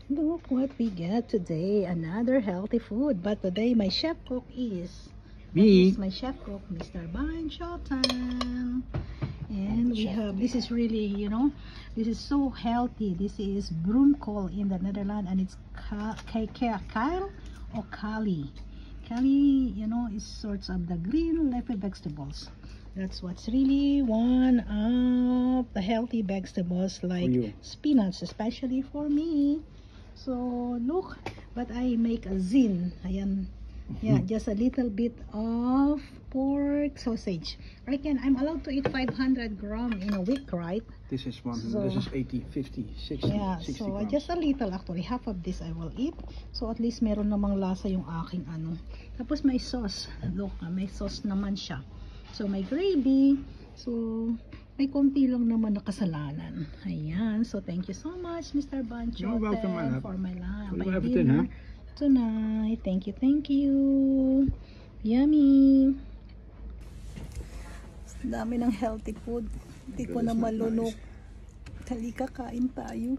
Look what we get today. Another healthy food. But today my chef cook is Me. my chef cook, Mr. Ban Chotan. And we have, this is really, you know, this is so healthy. This is Bruinkool in the Netherlands, and it's kale or kali. Kali, you know, is sorts of the green leafy vegetables. That's what's really one of the healthy vegetables, like spinach, especially for me. So look, but I make a zin. Ayan. Yeah, just a little bit of pork sausage. I'm allowed to eat 500 grams in a week, right? This is one. So, this is 80, 50, 60. Yeah, 60 so grams. just a little actually. Half of this I will eat. So at least meron namang lasa yung aking ano. Tapos may sauce. Look, may sauce naman siya. So may gravy. So may konti lang naman na kasalanan. Ayan. So thank you so much, Mr. Ban Chotan, for my dinner tonight. Thank you, thank you. Yummy. Dami ng healthy food. Hindi ko na malunok. Halika, kain tayo.